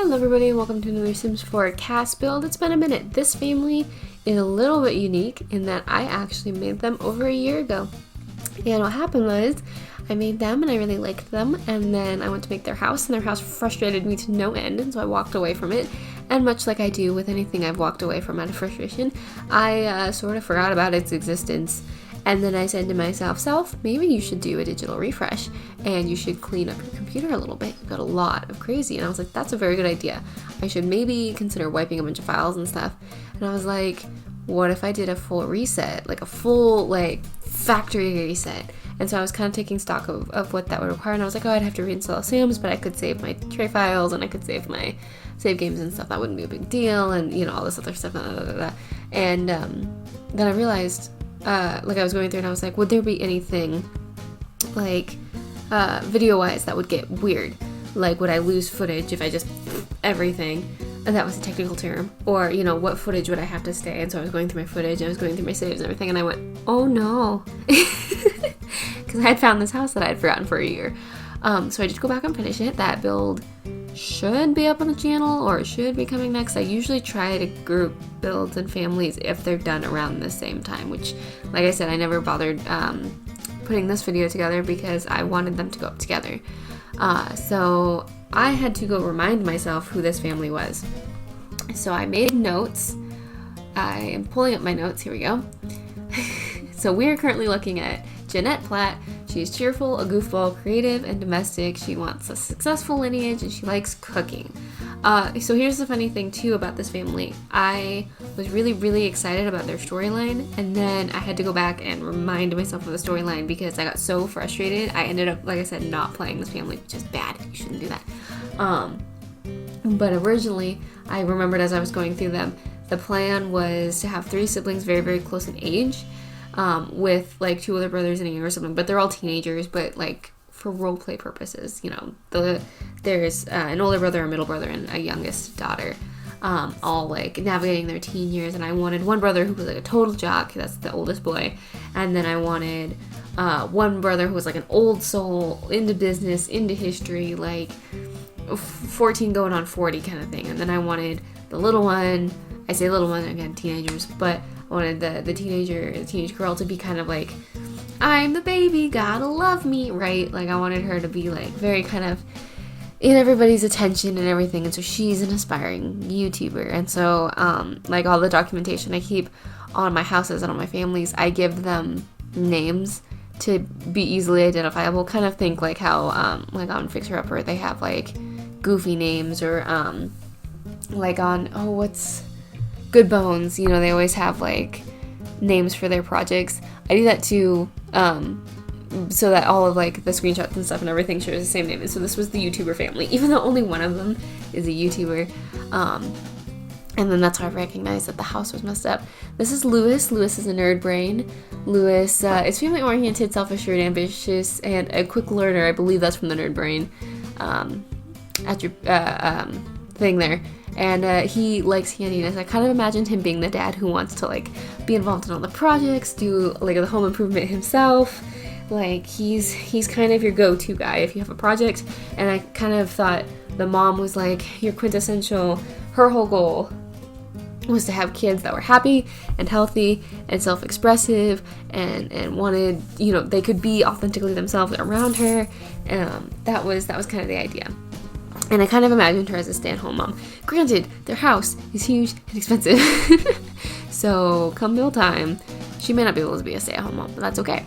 Hello everybody, welcome to another Sims 4 cast build. It's been a minute. This family is a little bit unique in that I actually made them over a year ago. And what happened was, I made them and I really liked them, and then I went to make their house, and their house frustrated me to no end, and so I walked away from it. And much like I do with anything I've walked away from out of frustration, I sort of forgot about its existence. And then I said to myself, Self, maybe you should do a digital refresh and you should clean up your computer a little bit. You've got a lot of crazy. And I was like, that's a very good idea. I should maybe consider wiping a bunch of files and stuff. And I was like, what if I did a full reset, like a full factory reset? And so I was kind of taking stock of what that would require. And I was like, oh, I'd have to reinstall Sims, but I could save my tray files and I could save my save games and stuff. That wouldn't be a big deal. And, you know, all this other stuff. And then I realized, I was going through and I was like, would there be anything video-wise that would get weird? Like, would I lose footage if I just everything? And that was a technical term. Or, you know, what footage would I have to stay? And so I was going through my footage, I was going through my saves and everything, and I went, oh no. Because I had found this house that I had forgotten for a year. So I just go back and finish it. That build should be up on the channel, or should be coming next. I usually try to group builds and families if they're done around the same time, which, like I said, I never bothered putting this video together because I wanted them to go up together. So I had to go remind myself who this family was. So I made notes. I am pulling up my notes. Here we go. So we are currently looking at Jeanette Platt. She's cheerful, a goofball, creative, and domestic. She wants a successful lineage, and she likes cooking. So here's the funny thing, too, about this family. I was really, really excited about their storyline, and then I had to go back and remind myself of the storyline because I got so frustrated. I ended up, like I said, not playing this family, which is bad. You shouldn't do that. But originally, I remembered as I was going through them, the plan was to have 3 siblings very, very close in age, with like 2 other brothers and a younger sibling, but they're all teenagers, but like for roleplay purposes, you know, there's an older brother, a middle brother, and a youngest daughter, all like navigating their teen years. And I wanted one brother who was like a total jock, that's the oldest boy, and then I wanted one brother who was like an old soul, into business, into history, like 14 going on 40 kind of thing. And then I wanted the little one, I say little one, again, teenagers, but I wanted the teenage girl to be kind of like, I'm the baby, gotta love me, right? Like, I wanted her to be like very kind of in everybody's attention and everything. And so she's an aspiring YouTuber. And so like all the documentation I keep on my houses and on my families, I give them names to be easily identifiable. Kind of think like how like on Fixer Upper they have like goofy names, or like on what's Good Bones, you know, they always have like names for their projects. I do that too, so that all of like the screenshots and stuff and everything shares the same name. And so this was the YouTuber family, even though only one of them is a YouTuber. And then that's how I recognized that the house was messed up. This is Lewis. Lewis is a nerd brain. Lewis is family oriented, self-assured, ambitious, and a quick learner. I believe that's from the nerd brain thing there. And he likes handiness. I kind of imagined him being the dad who wants to like be involved in all the projects, do like the home improvement himself. Like he's kind of your go-to guy if you have a project. And I kind of thought the mom was like your quintessential. Her whole goal was to have kids that were happy and healthy and self-expressive and wanted, you know, they could be authentically themselves around her. That was kind of the idea. And I kind of imagined her as a stay-at-home mom. Granted, their house is huge and expensive. So come bill time, she may not be able to be a stay-at-home mom, but that's okay.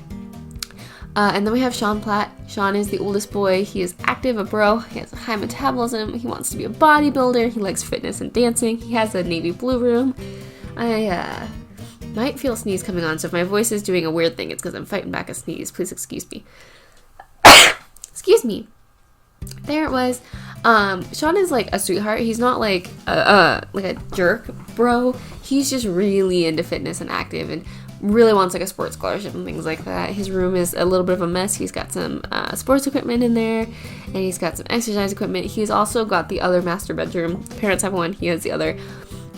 And then we have Sean Platt. Sean is the oldest boy. He is active, a bro. He has a high metabolism. He wants to be a bodybuilder. He likes fitness and dancing. He has a navy blue room. I might feel a sneeze coming on, so if my voice is doing a weird thing, it's because I'm fighting back a sneeze. Please excuse me. Excuse me. There it was. Sean is like a sweetheart. He's not like a jerk bro. He's just really into fitness and active and really wants like a sports scholarship and things like that. His room is a little bit of a mess. He's got some sports equipment in there, and he's got some exercise equipment. He's also got the other master bedroom. Parents have one, he has the other,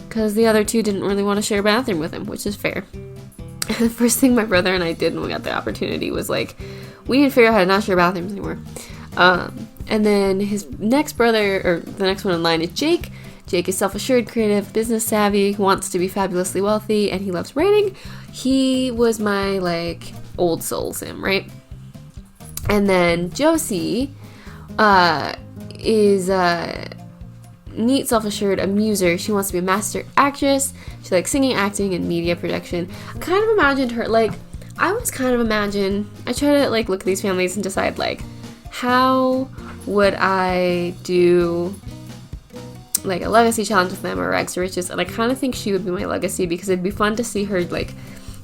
because the other 2 didn't really want to share a bathroom with him, which is fair. The first thing my brother and I did when we got the opportunity was like, we need to figure out how to not share bathrooms anymore. And then his next brother, or the next one in line, is Jake. Jake is self-assured, creative, business savvy, wants to be fabulously wealthy, and he loves writing. He was my, like, old soul sim, right? And then Josie is neat, self-assured, a muser. She wants to be a master actress. She likes singing, acting, and media production. I kind of imagined her, like, I try to, like, look at these families and decide, like, how would I do, like, a legacy challenge with them or rags to riches? And I kind of think she would be my legacy, because it'd be fun to see her, like,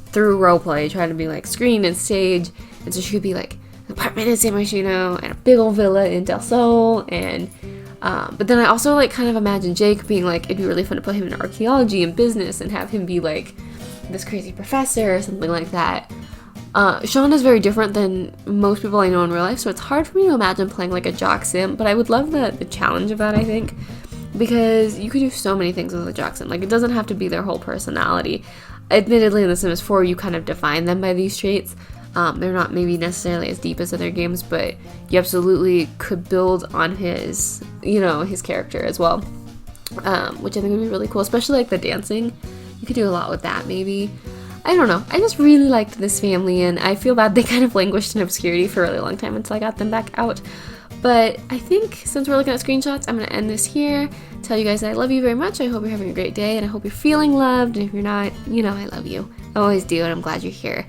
through roleplay, try to be, like, screen and stage. And so she could be, like, an apartment in San Marino and a big old villa in Del Sol. And but then I also, like, kind of imagine Jake being, like, it'd be really fun to put him in archaeology and business and have him be, like, this crazy professor or something like that. Sean is very different than most people I know in real life, so it's hard for me to imagine playing, like, a jock sim, but I would love the challenge of that, I think, because you could do so many things with a jock sim. Like, it doesn't have to be their whole personality. Admittedly, in The Sims 4, you kind of define them by these traits. They're not maybe necessarily as deep as other games, but you absolutely could build on his character as well, which I think would be really cool, especially, like, the dancing. You could do a lot with that, maybe. I don't know. I just really liked this family, and I feel bad they kind of languished in obscurity for a really long time until I got them back out. But I think since we're looking at screenshots, I'm going to end this here. Tell you guys that I love you very much. I hope you're having a great day, and I hope you're feeling loved. And if you're not, I love you. I always do, and I'm glad you're here.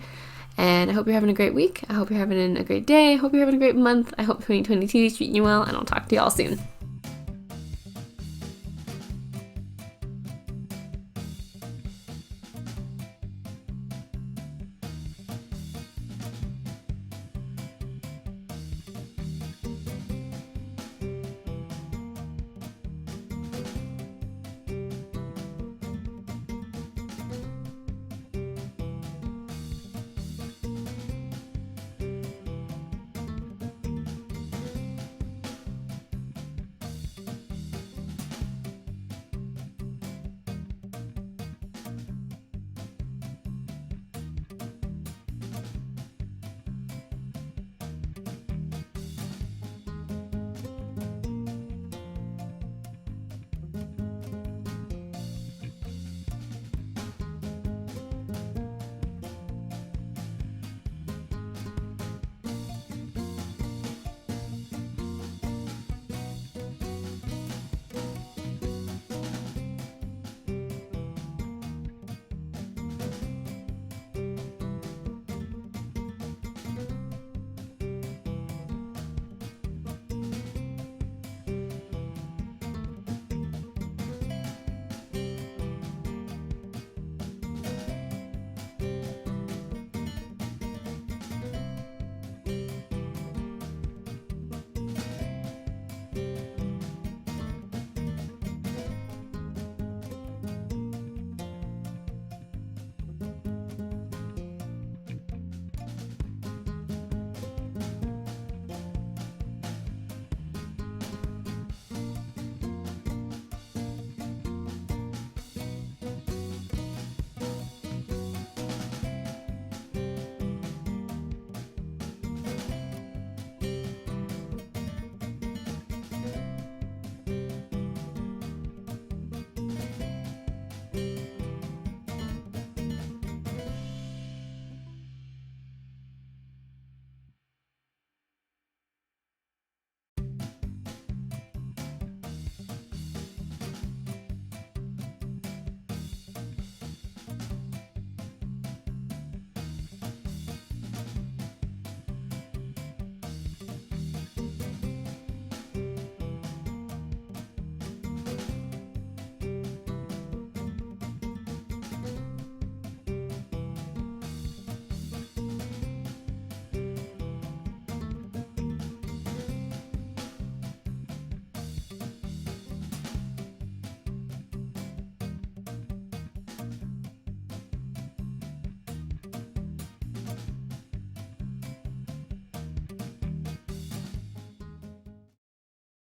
And I hope you're having a great week. I hope you're having a great day. I hope you're having a great month. I hope 2022 is treating you well, and I'll talk to y'all soon.